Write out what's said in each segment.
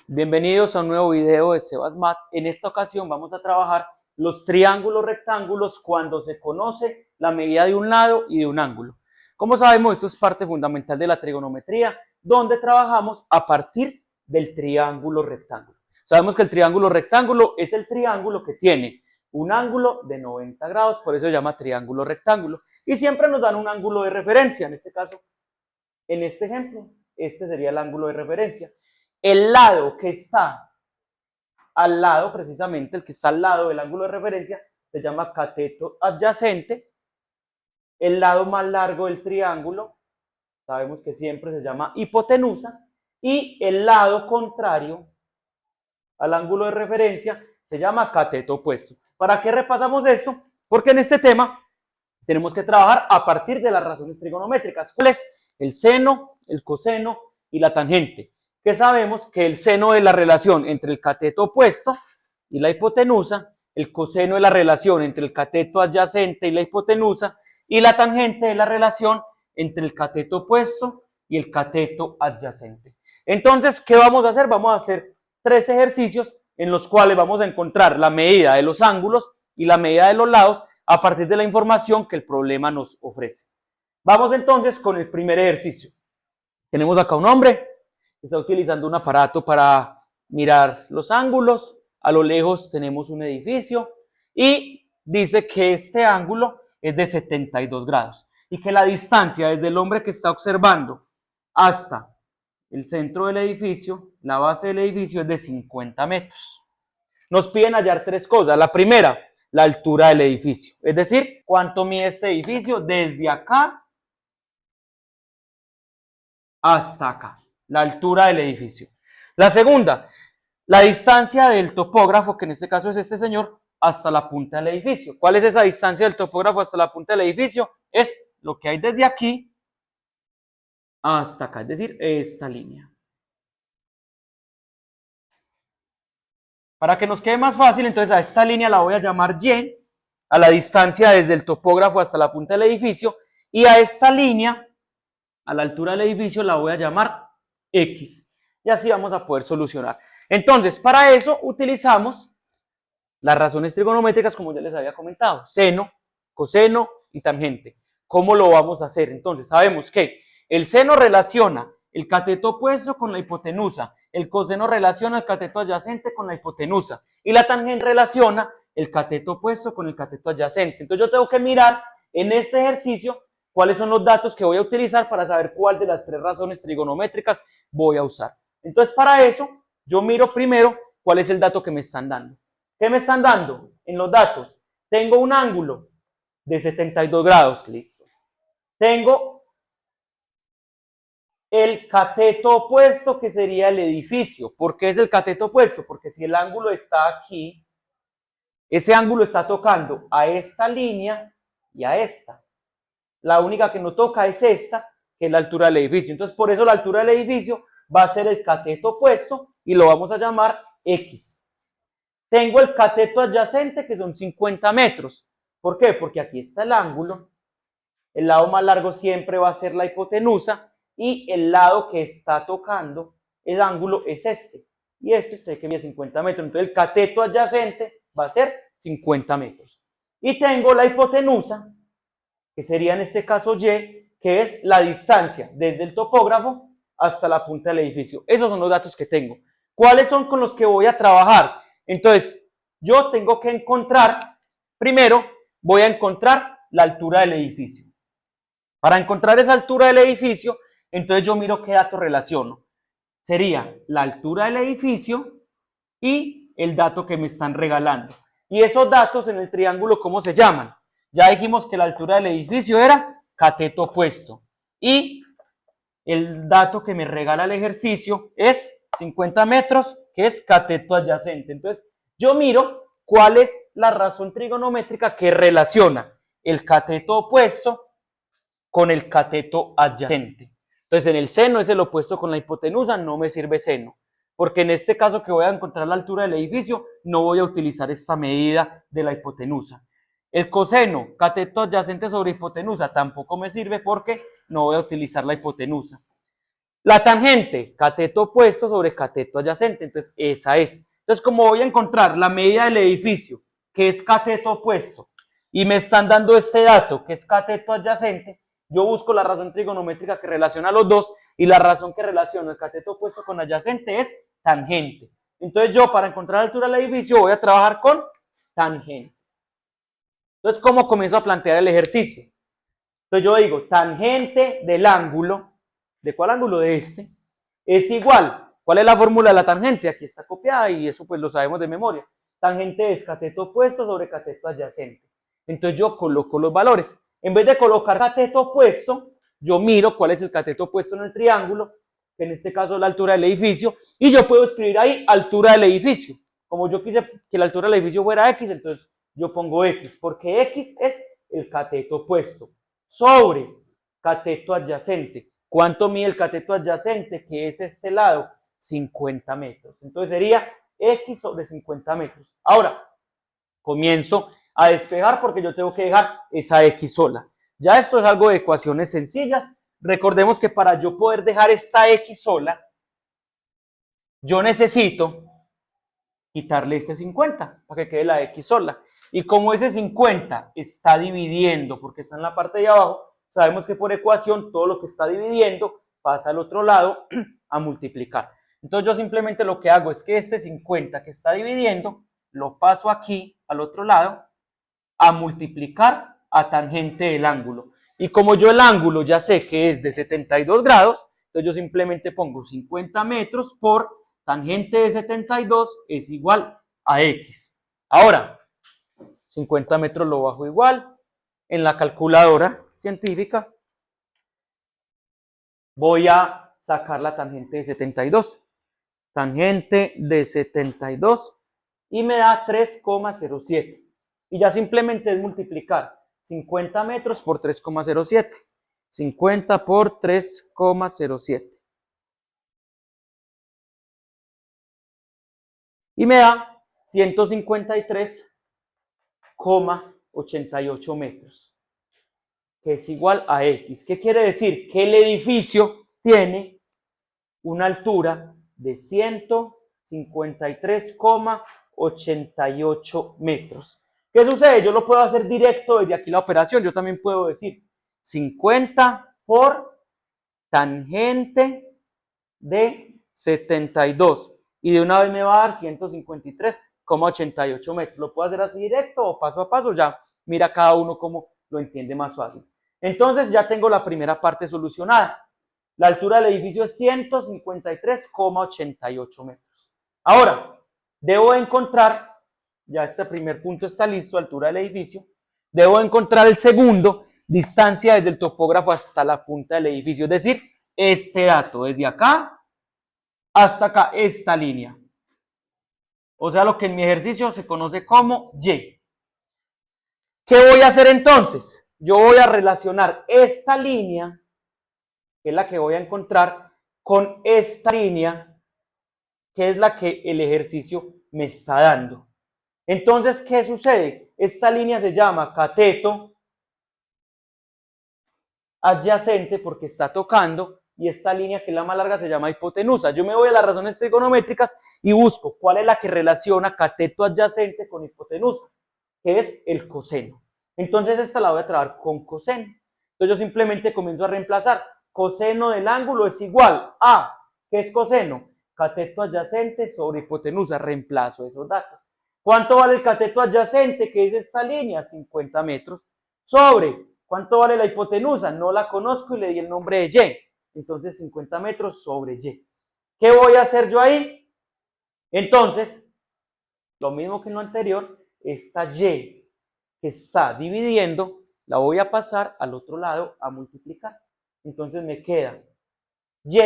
Bienvenidos a un nuevo video de Sebasmat. En esta ocasión vamos a trabajar los triángulos rectángulos cuando se conoce la medida de un lado y de un ángulo. Como sabemos, esto es parte fundamental de la trigonometría, donde trabajamos a partir del triángulo rectángulo. Sabemos que el triángulo rectángulo es el triángulo que tiene un ángulo de 90 grados, por eso se llama triángulo rectángulo. Y siempre nos dan un ángulo de referencia, en este caso, en este ejemplo, este sería el ángulo de referencia. El lado que está al lado, precisamente el que está al lado del ángulo de referencia, se llama cateto adyacente. El lado más largo del triángulo, sabemos que siempre se llama hipotenusa. Y el lado contrario al ángulo de referencia se llama cateto opuesto. ¿Para qué repasamos esto? Porque en este tema tenemos que trabajar a partir de las razones trigonométricas. ¿Cuál es? El seno, el coseno y la tangente. Que sabemos que el seno es la relación entre el cateto opuesto y la hipotenusa, el coseno es la relación entre el cateto adyacente y la hipotenusa, y la tangente es la relación entre el cateto opuesto y el cateto adyacente. Entonces, ¿qué vamos a hacer? Vamos a hacer 3 ejercicios en los cuales vamos a encontrar la medida de los ángulos y la medida de los lados a partir de la información que el problema nos ofrece. Vamos entonces con el primer ejercicio. Tenemos acá un hombre que está utilizando un aparato para mirar los ángulos. A lo lejos tenemos un edificio y dice que este ángulo es de 72 grados y que la distancia desde el hombre que está observando hasta el centro del edificio, la base del edificio, es de 50 metros. Nos piden hallar 3 cosas. La primera, la altura del edificio, es decir, cuánto mide este edificio desde acá hasta acá, la altura del edificio. La segunda, la distancia del topógrafo, que en este caso es este señor, hasta la punta del edificio. ¿Cuál es esa distancia del topógrafo hasta la punta del edificio? Es lo que hay desde aquí hasta acá, es decir, esta línea. Para que nos quede más fácil, entonces a esta línea la voy a llamar Y, a la distancia desde el topógrafo hasta la punta del edificio, y a esta línea, a la altura del edificio, la voy a llamar X. Y así vamos a poder solucionar. Entonces, para eso utilizamos las razones trigonométricas, como ya les había comentado, seno, coseno y tangente. ¿Cómo lo vamos a hacer? Entonces, sabemos que el seno relaciona el cateto opuesto con la hipotenusa, el coseno relaciona el cateto adyacente con la hipotenusa y la tangente relaciona el cateto opuesto con el cateto adyacente. Entonces yo tengo que mirar en este ejercicio cuáles son los datos que voy a utilizar para saber cuál de las 3 razones trigonométricas voy a usar. Entonces para eso yo miro primero cuál es el dato que me están dando. ¿Qué me están dando en los datos? Tengo un ángulo de 72 grados, listo. Tengo el cateto opuesto, que sería el edificio. ¿Por qué es el cateto opuesto? Porque si el ángulo está aquí, ese ángulo está tocando a esta línea y a esta. La única que no toca es esta, que es la altura del edificio. Entonces, por eso la altura del edificio va a ser el cateto opuesto y lo vamos a llamar X. Tengo el cateto adyacente, que son 50 metros. ¿Por qué? Porque aquí está el ángulo. El lado más largo siempre va a ser la hipotenusa y el lado que está tocando el ángulo es este. Y este se ve que mide 50 metros. Entonces el cateto adyacente va a ser 50 metros. Y tengo la hipotenusa, que sería en este caso Y, que es la distancia desde el topógrafo hasta la punta del edificio. Esos son los datos que tengo. ¿Cuáles son con los que voy a trabajar? Entonces, yo tengo que encontrar, primero voy a encontrar la altura del edificio. Para encontrar esa altura del edificio, entonces yo miro qué dato relaciono. Sería la altura del edificio y el dato que me están regalando. Y esos datos en el triángulo, ¿cómo se llaman? Ya dijimos que la altura del edificio era cateto opuesto. Y el dato que me regala el ejercicio es 50 metros, que es cateto adyacente. Entonces, yo miro cuál es la razón trigonométrica que relaciona el cateto opuesto con el cateto adyacente. Entonces, en el seno es el opuesto con la hipotenusa, no me sirve seno, porque en este caso que voy a encontrar la altura del edificio, no voy a utilizar esta medida de la hipotenusa. El coseno, cateto adyacente sobre hipotenusa, tampoco me sirve porque no voy a utilizar la hipotenusa. La tangente, cateto opuesto sobre cateto adyacente, entonces esa es. Entonces, como voy a encontrar la medida del edificio, que es cateto opuesto, y me están dando este dato, que es cateto adyacente, yo busco la razón trigonométrica que relaciona los dos, y la razón que relaciona el cateto opuesto con adyacente es tangente. Entonces yo, para encontrar la altura del edificio, voy a trabajar con tangente. Entonces, ¿cómo comienzo a plantear el ejercicio? Entonces yo digo, tangente del ángulo, ¿de cuál ángulo? De este, es igual. ¿Cuál es la fórmula de la tangente? Aquí está copiada y eso pues lo sabemos de memoria. Tangente es cateto opuesto sobre cateto adyacente. Entonces yo coloco los valores. En vez de colocar cateto opuesto, yo miro cuál es el cateto opuesto en el triángulo, que en este caso es la altura del edificio, y yo puedo escribir ahí altura del edificio. Como yo quise que la altura del edificio fuera X, entonces yo pongo X, porque X es el cateto opuesto sobre cateto adyacente. ¿Cuánto mide el cateto adyacente? Que es este lado, 50 metros. Entonces sería X sobre 50 metros. Ahora, comienzo a despejar porque yo tengo que dejar esa X sola. Ya esto es algo de ecuaciones sencillas. Recordemos que para yo poder dejar esta X sola, yo necesito quitarle este 50 para que quede la X sola. Y como ese 50 está dividiendo, porque está en la parte de abajo, sabemos que por ecuación todo lo que está dividiendo pasa al otro lado a multiplicar. Entonces yo simplemente lo que hago es que este 50 que está dividiendo, lo paso aquí al otro lado a multiplicar a tangente del ángulo. Y como yo el ángulo ya sé que es de 72 grados, entonces yo simplemente pongo 50 metros por tangente de 72 es igual a X. Ahora, 50 metros lo bajo igual. En la calculadora científica voy a sacar la tangente de 72. Tangente de 72 y me da 3,07. Y ya simplemente es multiplicar 50 metros por 3,07. 50 por 3,07. Y me da 153,88 metros, que es igual a X. ¿Qué quiere decir? Que el edificio tiene una altura de 153,88 metros. ¿Qué sucede? Yo lo puedo hacer directo desde aquí la operación. Yo también puedo decir 50 por tangente de 72. Y de una vez me va a dar 153,88 metros. Lo puedo hacer así directo o paso a paso. Ya mira cada uno cómo lo entiende más fácil. Entonces ya tengo la primera parte solucionada. La altura del edificio es 153,88 metros. Ahora, debo encontrar, ya este primer punto está listo, altura del edificio. Debo encontrar el segundo, distancia desde el topógrafo hasta la punta del edificio. Es decir, este dato, desde acá hasta acá, esta línea. O sea, lo que en mi ejercicio se conoce como Y. ¿Qué voy a hacer entonces? Yo voy a relacionar esta línea, que es la que voy a encontrar, con esta línea, que es la que el ejercicio me está dando. Entonces, ¿qué sucede? Esta línea se llama cateto adyacente porque está tocando, y esta línea que es la más larga se llama hipotenusa. Yo me voy a las razones trigonométricas y busco cuál es la que relaciona cateto adyacente con hipotenusa, que es el coseno. Entonces esta la voy a trabajar con coseno. Entonces yo simplemente comienzo a reemplazar. Coseno del ángulo es igual a, ¿qué es coseno? Cateto adyacente sobre hipotenusa. Reemplazo esos datos. ¿Cuánto vale el cateto adyacente, que es esta línea? 50 metros. Sobre, ¿cuánto vale la hipotenusa? No la conozco y le di el nombre de Y. Entonces 50 metros sobre Y. ¿Qué voy a hacer yo ahí? Entonces, lo mismo que en lo anterior, esta Y que está dividiendo, la voy a pasar al otro lado a multiplicar. Entonces me queda Y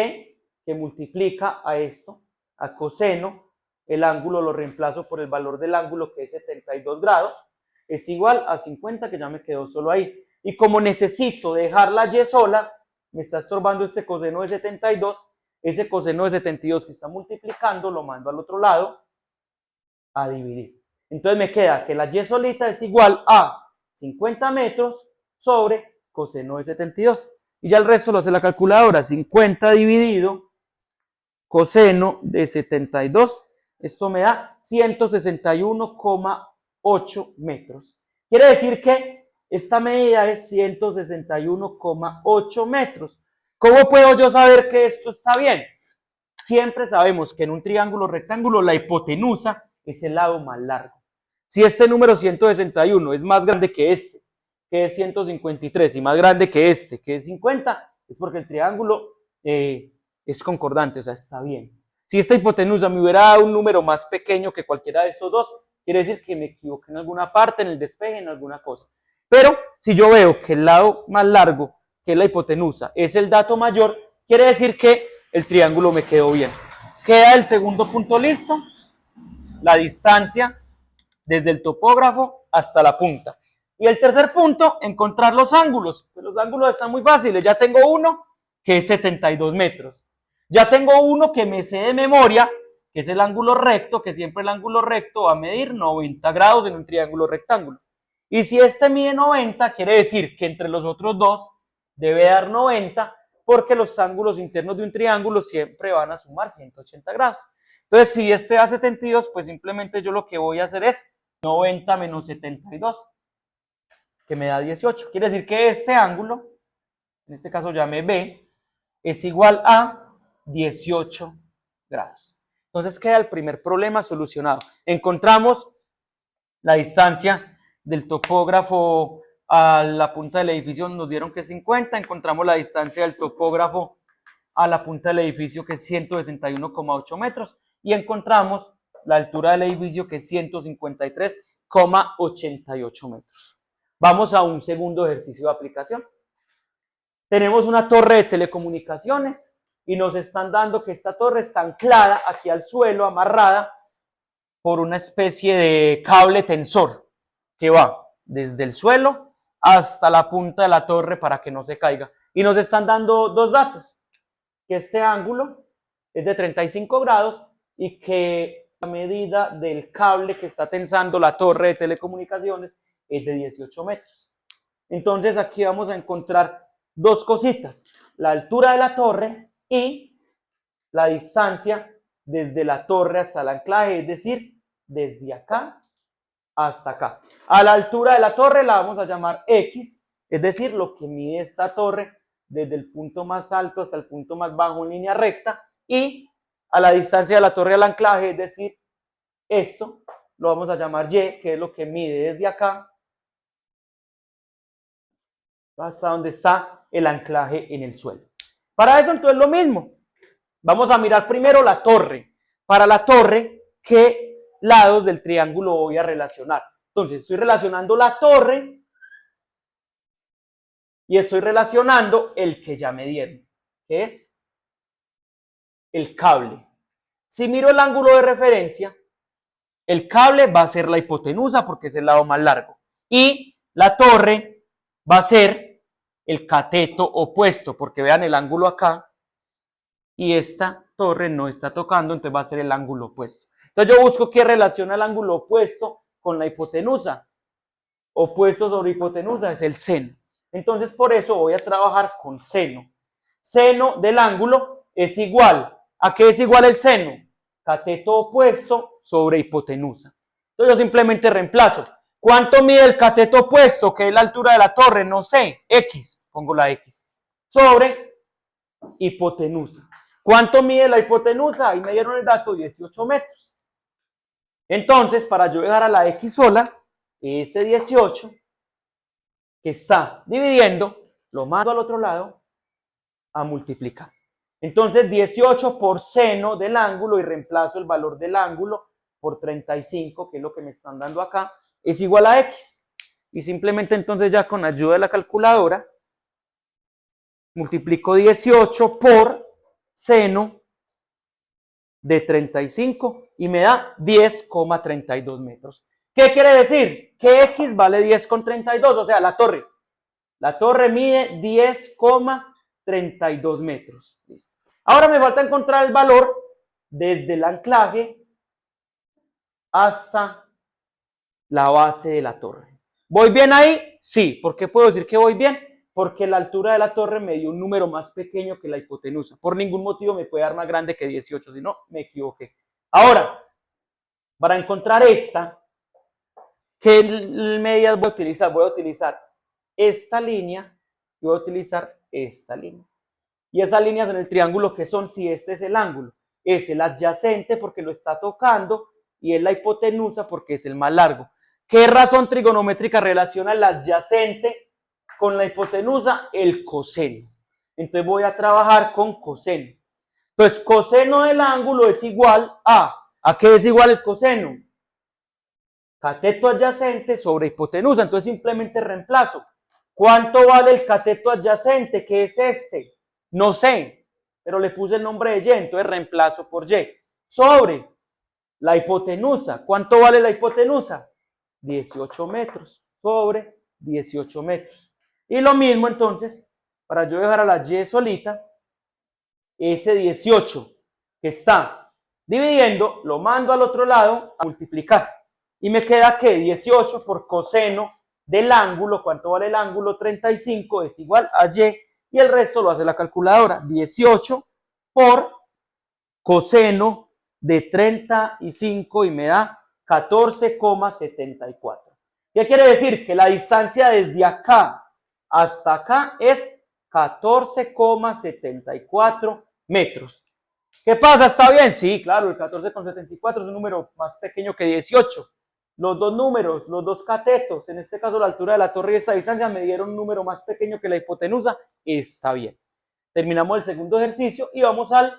que multiplica a esto, a coseno, el ángulo lo reemplazo por el valor del ángulo, que es 72 grados, es igual a 50, que ya me quedó solo ahí. Y como necesito dejar la Y sola, me está estorbando este coseno de 72, ese coseno de 72 que está multiplicando, lo mando al otro lado a dividir. Entonces me queda que la Y solita es igual a 50 metros sobre coseno de 72. Y ya el resto lo hace la calculadora. 50 dividido coseno de 72. Esto me da 161,8 metros. Quiere decir que esta medida es 161,8 metros. ¿Cómo puedo yo saber que esto está bien? Siempre sabemos que en un triángulo rectángulo la hipotenusa es el lado más largo. Si este número 161 es más grande que este, que es 153, y más grande que este, que es 50, es porque el triángulo es concordante, o sea, está bien. Si esta hipotenusa me hubiera dado un número más pequeño que cualquiera de estos dos, quiere decir que me equivoqué en alguna parte, en el despeje, en alguna cosa. Pero si yo veo que el lado más largo, que es la hipotenusa, es el dato mayor, quiere decir que el triángulo me quedó bien. Queda el segundo punto listo, la distancia desde el topógrafo hasta la punta. Y el tercer punto, encontrar los ángulos. Pues los ángulos están muy fáciles. Ya tengo uno que es 72 metros. Ya tengo uno que me sé de memoria, que es el ángulo recto, que siempre el ángulo recto va a medir 90 grados en un triángulo rectángulo. Y si este mide 90, quiere decir que entre los otros dos debe dar 90, porque los ángulos internos de un triángulo siempre van a sumar 180 grados. Entonces, si este da 72, pues simplemente yo lo que voy a hacer es 90 menos 72, que me da 18. Quiere decir que este ángulo, en este caso llame B, es igual a 18 grados. Entonces queda el primer problema solucionado. Encontramos la distancia del topógrafo a la punta del edificio, nos dieron que es 50, encontramos la distancia del topógrafo a la punta del edificio que es 161,8 metros y encontramos la altura del edificio que es 153,88 metros. Vamos a un segundo ejercicio de aplicación. Tenemos una torre de telecomunicaciones y nos están dando que esta torre está anclada aquí al suelo, amarrada por una especie de cable tensor que va desde el suelo hasta la punta de la torre para que no se caiga. Y nos están dando dos datos, que este ángulo es de 35 grados y que la medida del cable que está tensando la torre de telecomunicaciones es de 18 metros. Entonces aquí vamos a encontrar dos cositas, la altura de la torre y la distancia desde la torre hasta el anclaje, es decir, desde acá hasta acá. A la altura de la torre la vamos a llamar X, es decir, lo que mide esta torre desde el punto más alto hasta el punto más bajo en línea recta, y a la distancia de la torre al anclaje, es decir, esto lo vamos a llamar Y, que es lo que mide desde acá hasta donde está el anclaje en el suelo. Para eso entonces lo mismo. Vamos a mirar primero la torre. Para la torre, ¿qué lados del triángulo voy a relacionar? Entonces estoy relacionando la torre y estoy relacionando el que ya me dieron, que es el cable. Si miro el ángulo de referencia, el cable va a ser la hipotenusa porque es el lado más largo. Y la torre va a ser el cateto opuesto, porque vean el ángulo acá y esta torre no está tocando, entonces va a ser el ángulo opuesto. Entonces yo busco qué relaciona el ángulo opuesto con la hipotenusa. Opuesto sobre hipotenusa es el seno. Entonces por eso voy a trabajar con seno. Seno del ángulo es igual. ¿A qué es igual el seno? Cateto opuesto sobre hipotenusa. Entonces yo simplemente reemplazo. ¿Cuánto mide el cateto opuesto? Que es la altura de la torre, no sé, X, pongo la X, sobre hipotenusa. ¿Cuánto mide la hipotenusa? Ahí me dieron el dato, 18 metros. Entonces, para yo llegar a la X sola, ese 18 que está dividiendo, lo mando al otro lado a multiplicar. Entonces, 18 por seno del ángulo y reemplazo el valor del ángulo por 35, que es lo que me están dando acá, es igual a X. Y simplemente entonces ya con ayuda de la calculadora, multiplico 18 por seno de 35 y me da 10,32 metros. ¿Qué quiere decir? Que X vale 10,32, o sea, la torre. La torre mide 10,32 metros. Listo. Ahora me falta encontrar el valor desde el anclaje hasta la base de la torre. ¿Voy bien ahí? Sí. ¿Por qué puedo decir que voy bien? Porque la altura de la torre me dio un número más pequeño que la hipotenusa. Por ningún motivo me puede dar más grande que 18, si no, me equivoqué. Ahora, para encontrar esta, ¿qué medidas voy a utilizar? Voy a utilizar esta línea y voy a utilizar esta línea. Y esas líneas en el triángulo, ¿qué son? Si este es el ángulo, es el adyacente porque lo está tocando y es la hipotenusa porque es el más largo. ¿Qué razón trigonométrica relaciona el adyacente con la hipotenusa? El coseno. Entonces voy a trabajar con coseno. Entonces, coseno del ángulo es igual ¿a qué es igual el coseno? Cateto adyacente sobre hipotenusa. Entonces simplemente reemplazo. ¿Cuánto vale el cateto adyacente? ¿Qué es este? No sé, pero le puse el nombre de y, entonces reemplazo por y. Sobre la hipotenusa. ¿Cuánto vale la hipotenusa? 18 metros. Sobre 18 metros. Y lo mismo entonces, para yo dejar a la y solita, ese 18 que está dividiendo, lo mando al otro lado a multiplicar. Y me queda que 18 por coseno del ángulo, ¿cuánto vale el ángulo? 35 es igual a y el resto lo hace la calculadora. 18 por coseno de 35 y me da 14,74. ¿Qué quiere decir? Que la distancia desde acá hasta acá es 14,74 metros. ¿Qué pasa? ¿Está bien? Sí, claro, el 14,74 es un número más pequeño que 18. Los dos números, los dos catetos, en este caso la altura de la torre y esta distancia, me dieron un número más pequeño que la hipotenusa. Está bien. Terminamos el segundo ejercicio y vamos al...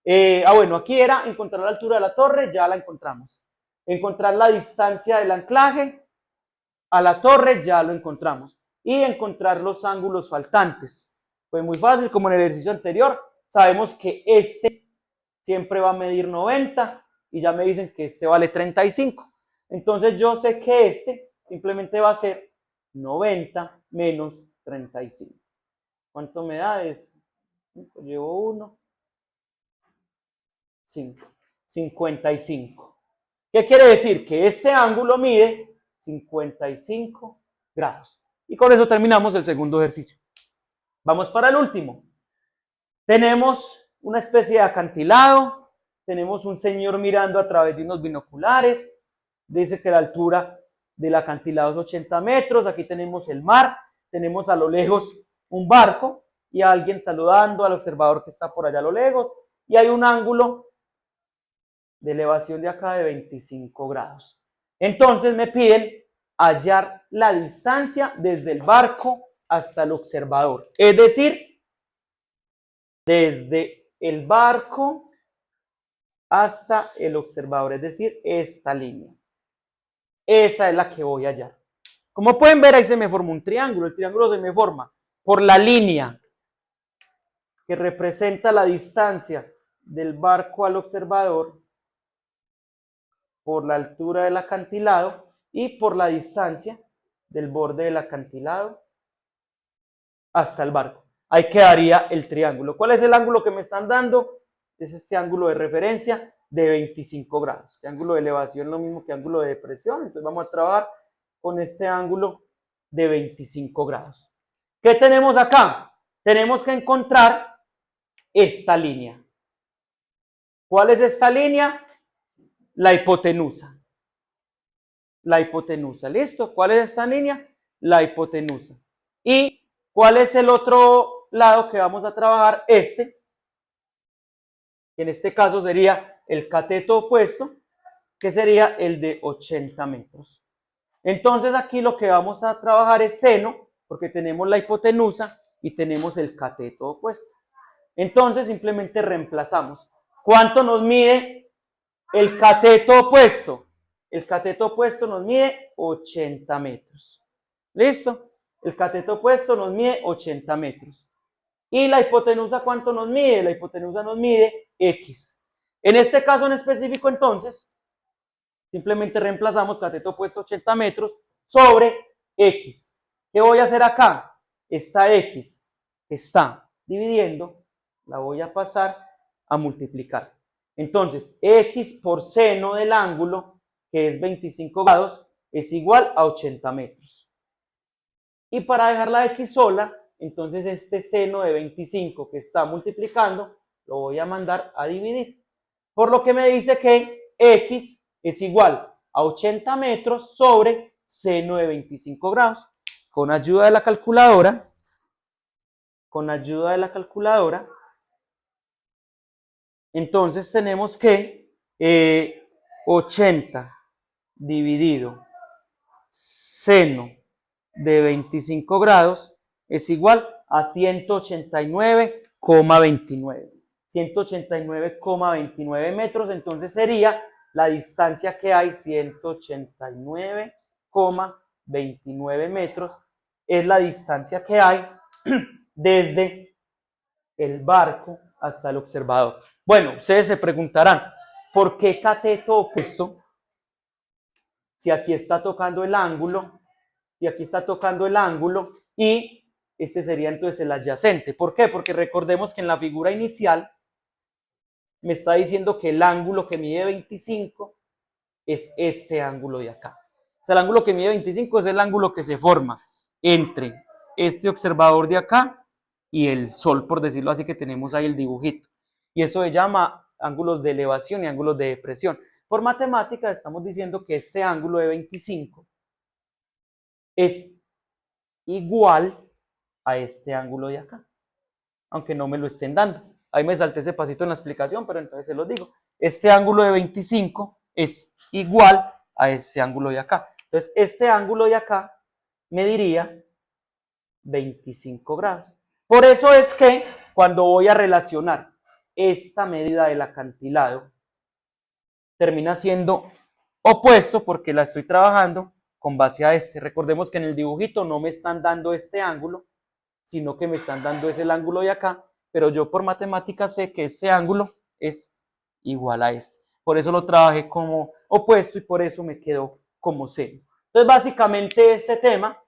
bueno, aquí era encontrar la altura de la torre, ya la encontramos. Encontrar la distancia del anclaje a la torre, ya lo encontramos. Y encontrar los ángulos faltantes. Pues muy fácil, como en el ejercicio anterior, sabemos que este siempre va a medir 90 y ya me dicen que este vale 35. Entonces yo sé que este simplemente va a ser 90 menos 35. ¿Cuánto me da? Llevo 1, 5, 55. ¿Qué quiere decir? Que este ángulo mide 55 grados. Y con eso terminamos el segundo ejercicio. Vamos para el último. Tenemos una especie de acantilado, tenemos un señor mirando a través de unos binoculares, dice que la altura del acantilado es 80 metros, aquí tenemos el mar, tenemos a lo lejos un barco y a alguien saludando al observador que está por allá a lo lejos, y hay un ángulo de elevación de acá de 25 grados. Entonces me piden hallar la distancia desde el barco hasta el observador, es decir, desde el barco hasta el observador, es decir, esta línea. Esa es la que voy a hallar. Como pueden ver, ahí se me formó un triángulo. El triángulo se me forma por la línea que representa la distancia del barco al observador, por la altura del acantilado y por la distancia del borde del acantilado hasta el barco. Ahí quedaría el triángulo. ¿Cuál es el ángulo que me están dando? Es este ángulo de referencia de 25 grados. Este ángulo de elevación es lo mismo que ángulo de depresión. Entonces vamos a trabajar con este ángulo de 25 grados. ¿Qué tenemos acá? Tenemos que encontrar esta línea. ¿Cuál es esta línea? La hipotenusa. La hipotenusa. ¿Listo? ¿Cuál es esta línea? La hipotenusa. ¿Y cuál es el otro lado que vamos a trabajar? Este. En este caso sería el cateto opuesto, que sería el de 80 metros. Entonces aquí lo que vamos a trabajar es seno, porque tenemos la hipotenusa y tenemos el cateto opuesto. Entonces simplemente reemplazamos. ¿Cuánto nos mide el cateto opuesto? El cateto opuesto nos mide 80 metros. ¿Listo? El cateto opuesto nos mide 80 metros. ¿Y la hipotenusa cuánto nos mide? La hipotenusa nos mide X. En este caso en específico, entonces, simplemente reemplazamos cateto opuesto 80 metros sobre X. ¿Qué voy a hacer acá? Esta X está dividiendo, la voy a pasar a multiplicar. Entonces, X por seno del ángulo, que es 25 grados, es igual a 80 metros. Y para dejar la X sola, entonces este seno de 25 que está multiplicando, lo voy a mandar a dividir. Por lo que me dice que X es igual a 80 metros sobre seno de 25 grados. Con ayuda de la calculadora, entonces tenemos que 80 dividido seno de 25 grados es igual a 189,29. 189,29 metros, entonces sería la distancia que hay, 189,29 metros, es la distancia que hay desde el barco hasta el observador. Bueno, ustedes se preguntarán, ¿por qué cateto opuesto? Si aquí está tocando el ángulo, y este sería entonces el adyacente. ¿Por qué? Porque recordemos que en la figura inicial me está diciendo que el ángulo que mide 25 es este ángulo de acá. O sea, el ángulo que mide 25 es el ángulo que se forma entre este observador de acá y el sol, por decirlo así, que tenemos ahí el dibujito. Y eso se llama ángulos de elevación y ángulos de depresión. Por matemática estamos diciendo que este ángulo de 25 es igual a este ángulo de acá, aunque no me lo estén dando. Ahí me salté ese pasito en la explicación, pero entonces se los digo. Este ángulo de 25 es igual a este ángulo de acá. Entonces, este ángulo de acá mediría 25 grados. Por eso es que cuando voy a relacionar esta medida del acantilado, termina siendo opuesto porque la estoy trabajando con base a este. Recordemos que en el dibujito no me están dando este ángulo, sino que me están dando es el ángulo de acá, pero yo por matemáticas sé que este ángulo es igual a este. Por eso lo trabajé como opuesto y por eso me quedó como seno. Entonces, básicamente este tema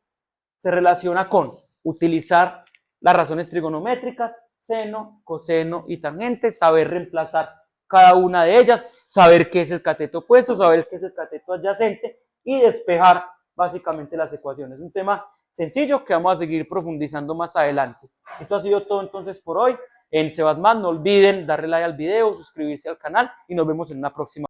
se relaciona con utilizar las razones trigonométricas, seno, coseno y tangente, saber reemplazar cada una de ellas, saber qué es el cateto opuesto, saber qué es el cateto adyacente y despejar básicamente las ecuaciones. Un tema sencillo que vamos a seguir profundizando más adelante. Esto ha sido todo entonces por hoy en Sebasmat. No olviden darle like al video, suscribirse al canal y nos vemos en una próxima.